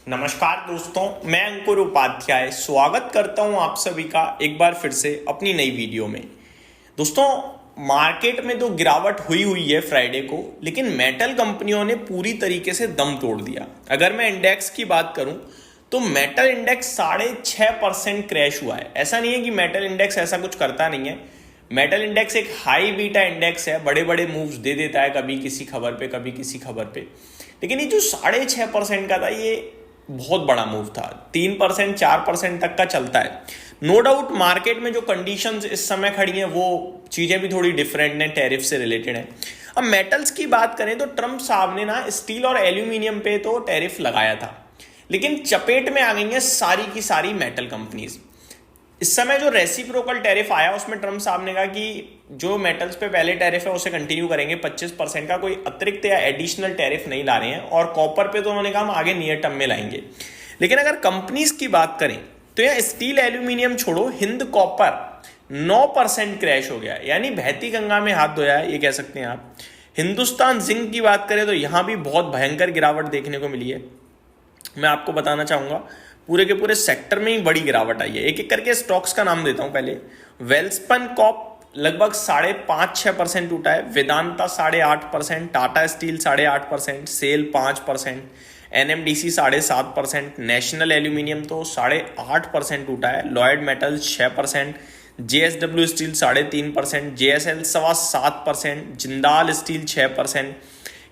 नमस्कार दोस्तों, मैं अंकुर उपाध्याय स्वागत करता हूं आप सभी का एक बार फिर से अपनी नई वीडियो में। दोस्तों, मार्केट में तो गिरावट हुई है फ्राइडे को, लेकिन मेटल कंपनियों ने पूरी तरीके से दम तोड़ दिया। अगर मैं इंडेक्स की बात करूं तो मेटल इंडेक्स 6.5% क्रैश हुआ है। ऐसा नहीं है कि मेटल इंडेक्स ऐसा कुछ करता नहीं है। मेटल इंडेक्स एक हाई बीटा इंडेक्स है, बड़े बड़े मूव्स दे देता है, कभी किसी खबर पे कभी किसी खबर पे। लेकिन ये जो 6.5% का था, ये बहुत बड़ा मूव था। 3% 4% तक का चलता है। नो डाउट मार्केट में जो कंडीशंस इस समय खड़ी हैं वो चीजें भी थोड़ी डिफरेंट हैं, टैरिफ से रिलेटेड है। अब मेटल्स की बात करें तो ट्रम्प साहब ने ना स्टील और एल्यूमिनियम पे तो टैरिफ लगाया था, लेकिन चपेट में आ गई हैं सारी की सारी मेटल कंपनीज। इस समय जो रेसिप्रोकल टैरिफ आया उसमें ट्रम्प साहब ने कहा कि जो मेटल्स पे पहले टैरिफ है उसे कंटिन्यू करेंगे, 25% का कोई अतिरिक्त या एडिशनल टैरिफ नहीं ला रहे हैं। और कॉपर पे तो उन्होंने कहा हम आगे नियर टर्म में लाएंगे। लेकिन अगर कंपनीज की बात करें तो यहाँ स्टील एल्यूमिनियम छोड़ो, हिंद कॉपर 9% क्रैश हो गया, यानी बहती गंगा में हाथ धोया है, ये कह सकते हैं आप। हिंदुस्तान जिंक की बात करें तो यहां भी बहुत भयंकर गिरावट देखने को मिली है। मैं आपको बताना चाहूंगा पूरे के पूरे सेक्टर में ही बड़ी गिरावट आई है। एक एक करके स्टॉक्स का नाम देता हूं पहले। वेल्सपन कॉप लगभग 5.5-6% टूटा है, Vedanta 8.5%, Tata Steel 8.5%, SAIL 5%, NMDC 7.5%, National Aluminium तो 8.5% टूटा है, Lloyds Metals 6%, JSW Steel 3.5%, JSL 7.25%, Jindal Steel 6%,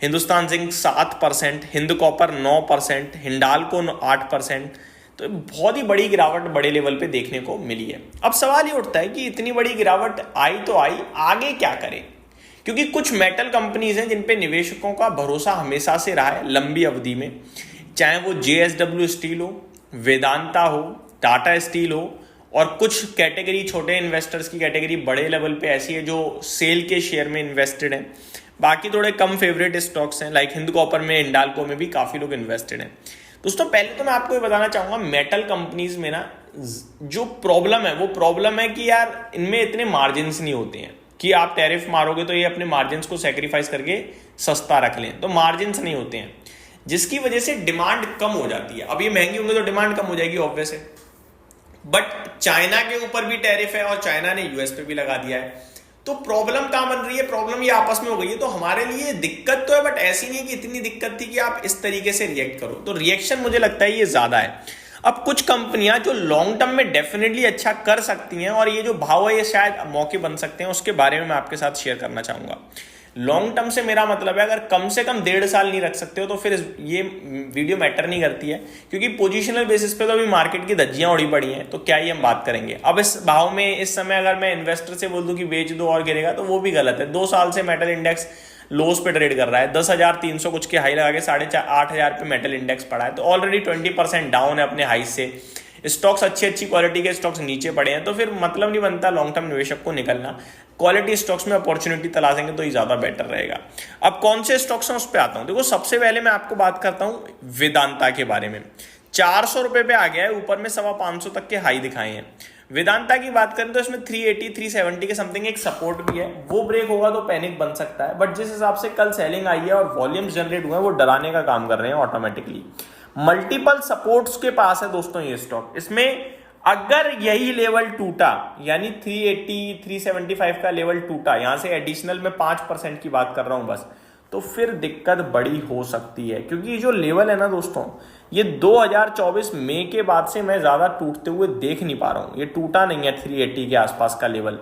Hindustan Zinc 7%, Hind Copper 9%, Hindalco 8%। तो बहुत ही बड़ी गिरावट बड़े लेवल पे देखने को मिली है। अब सवाल ये उठता है कि इतनी बड़ी गिरावट आई तो आई, आगे क्या करें? क्योंकि कुछ मेटल कंपनीज हैं जिन पे निवेशकों का भरोसा हमेशा से रहा है लंबी अवधि में, चाहे वो जेएसडब्ल्यू स्टील हो, वेदांता हो, टाटा स्टील हो, और कुछ कैटेगरी छोटे इन्वेस्टर्स की कैटेगरी बड़े लेवल पे ऐसी है जो सेल के शेयर में इन्वेस्टेड है। बाकी थोड़े कम फेवरेट स्टॉक्स हैं, लाइक हिंद कॉपर में, हिंडाल्को में भी काफी लोग इन्वेस्टेड हैं। दोस्तों, पहले तो मैं आपको ये बताना चाहूंगा, मेटल कंपनीज में ना जो प्रॉब्लम है वो प्रॉब्लम है कि यार इनमें इतने मार्जिन्स नहीं होते हैं कि आप टैरिफ मारोगे तो ये अपने मार्जिन्स को सेक्रीफाइस करके सस्ता रख लें, तो मार्जिन्स नहीं होते हैं, जिसकी वजह से डिमांड कम हो जाती है। अब ये महंगी होंगे तो डिमांड कम हो जाएगी ऑब्वियस है। बट चाइना के ऊपर भी टैरिफ है और चाइना ने यूएस पे भी लगा दिया है, तो प्रॉब्लम कहां बन रही है? प्रॉब्लम ये आपस में हो गई है। तो हमारे लिए दिक्कत तो है, बट ऐसी नहीं कि इतनी दिक्कत थी कि आप इस तरीके से रिएक्ट करो। तो रिएक्शन मुझे लगता है ये ज्यादा है। अब कुछ कंपनियां जो लॉन्ग टर्म में डेफिनेटली अच्छा कर सकती हैं और ये जो भाव है ये शायद मौके बन सकते हैं, उसके बारे में मैं आपके साथ शेयर करना चाहूंगा। लॉन्ग टर्म से मेरा मतलब है अगर कम से कम 1.5 साल नहीं रख सकते हो तो फिर ये वीडियो मैटर नहीं करती है, क्योंकि पोजिशनल बेसिस पे तो अभी मार्केट की धज्जियां उड़ी पड़ी हैं, तो क्या ही हम बात करेंगे। अब इस भाव में इस समय अगर मैं इन्वेस्टर से बोल दूं कि बेच दो और गिरेगा, तो वो भी गलत है। 2 साल से मेटल इंडेक्स लोस पे ट्रेड कर रहा है, 10,300 कुछ के हाई लगा के 8,500 पे मेटल इंडेक्स पड़ा है, तो ऑलरेडी 20% डाउन है अपने हाई से। स्टॉक्स अच्छी क्वालिटी के स्टॉक्स नीचे पड़े हैं, तो फिर मतलब नहीं बनता लॉन्ग टर्म निवेशक को निकलना। क्वालिटी स्टॉक्स में अपॉर्चुनिटी तलाशेंगे तो ही ज्यादा बेटर रहेगा। अब कौन से स्टॉक्स हैं उस पर आता हूं। देखो, सबसे पहले मैं आपको बात करता हूं वेदांता के बारे में। 400 रुपए पे आ गया है, ऊपर में 550 तक के हाई दिखाए हैं। वेदांता की बात करें तो इसमें 380 370 के समथिंग एक सपोर्ट भी है, वो ब्रेक होगा तो पैनिक बन सकता है। बट जिस हिसाब से कल सेलिंग आई है और वॉल्यूम्स जनरेट हुए हैं, वो डराने का काम कर रहे हैं ऑटोमेटिकली। मल्टीपल सपोर्ट्स के पास है दोस्तों ये स्टॉक। इसमें अगर यही लेवल टूटा, यानी 380 375 का लेवल टूटा, यहां से एडिशनल में 5% की बात कर रहा हूं बस, तो फिर दिक्कत बड़ी हो सकती है। क्योंकि ये जो लेवल है ना दोस्तों, ये 2024 मई के बाद से मैं ज्यादा टूटते हुए देख नहीं पा रहा हूं। ये टूटा नहीं है 380 के आसपास का लेवल,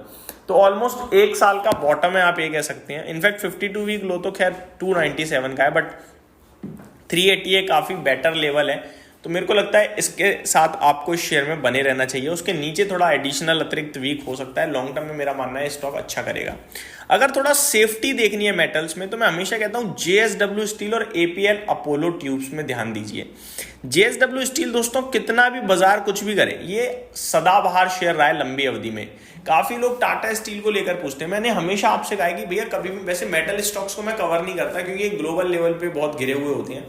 तो ऑलमोस्ट 1 साल का बॉटम है, आप ये कह सकते हैं। इनफैक्ट 52 वीक लो तो खैर 297 का है, बट 380 काफी बेटर लेवल है। तो मेरे को लगता है इसके साथ आपको इस शेयर में बने रहना चाहिए। उसके नीचे थोड़ा एडिशनल अतिरिक्त वीक हो सकता है। लॉन्ग टर्म में मेरा मानना है स्टॉक अच्छा करेगा। अगर थोड़ा सेफ्टी देखनी है मेटल्स में, तो मैं हमेशा कहता हूं जेएसडब्ल्यू स्टील और एपीएल अपोलो ट्यूब्स में ध्यान दीजिए। जेएसडब्ल्यू स्टील दोस्तों कितना भी बाजार कुछ भी करे, ये सदाबहार शेयर रहा है लंबी अवधि में। काफी लोग टाटा स्टील को लेकर पूछते हैं, मैंने हमेशा आपसे कहा कि भैया कभी भी, वैसे मेटल स्टॉक्स को मैं कवर नहीं करता क्योंकि ग्लोबल लेवल पे बहुत गिरे हुए होते हैं,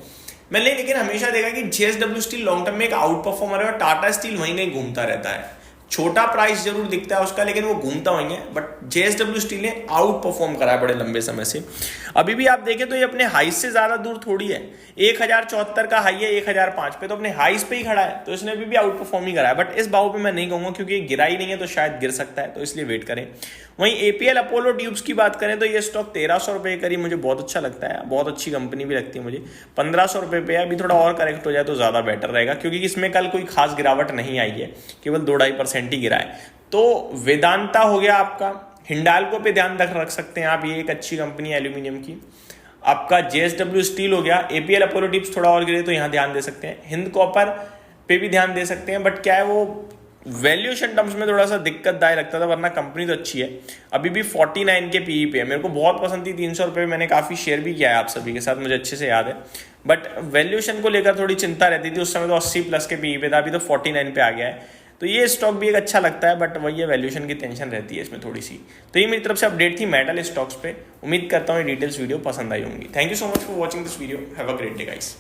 मैंने लेकिन हमेशा देखा कि जेएसडब्ल्यू स्टील लॉन्ग टर्म में एक आउट परफॉर्मर है और टाटा स्टील वहीं कहीं घूमता रहता है। छोटा प्राइस जरूर दिखता है उसका, लेकिन वो घूमता वही है। बट JSW स्टील ने आउट परफॉर्म करा है बड़े लंबे समय से। अभी भी आप देखें तो ये अपने हाई से ज्यादा दूर थोड़ी है, 1074 का हाई है 1005 पे, तो अपने हाइस पे ही खड़ा है, तो इसने अभी भी आउट परफॉर्म ही करा है। बट इस भाव पे मैं नहीं कहूंगा क्योंकि गिरा ही नहीं है, तो शायद गिर सकता है, तो इसलिए वेट करें। वहीं APL अपोलो ट्यूब्स की बात करें तो ये स्टॉक 1300 रुपए करीब मुझे बहुत अच्छा लगता है, बहुत अच्छी कंपनी भी लगती है मुझे। 1500 रुपए पे अभी थोड़ा और करेक्ट हो जाए तो ज्यादा बेटर रहेगा, क्योंकि इसमें कल कोई खास गिरावट नहीं आई है, केवल 2-2.5% ही गिरा है। तो वेदांता हो गया आपका, हिंडाल्को पे ध्यान रख सकते हैं आप, ये एक अच्छी कंपनी है एल्यूमिनियम की। आपका JSW स्टील हो गया, APL अपोलो ट्यूब्स थोड़ा और गिरे तो यहाँ ध्यान दे सकते हैं, हिंद कॉपर पे भी ध्यान दे सकते हैं। बट क्या है वो वैल्यूएशन टर्म्स में थोड़ा सा दिक्कतदायक लगता था, वरना कंपनी तो अच्छी है। अभी भी 49 के PE पे है, मेरे को बहुत पसंद थी, 300 रुपये मैंने काफी शेयर भी किया है आप सभी के साथ, मुझे अच्छे से याद है। बट वैल्यूएशन को लेकर थोड़ी चिंता रहती थी, उस समय तो 80+ के PE पे था, अभी तो 49 पे आ गया है। तो ये स्टॉक भी एक अच्छा लगता है, बट वही है वैल्यूएशन की टेंशन रहती है इसमें थोड़ी सी। तो ये मेरी तरफ से अपडेट थी मेटल स्टॉक्स पे। उम्मीद करता हूँ ये डिटेल्स वीडियो पसंद आई होंगी। Thank you so much for watching this video, have a great day guys.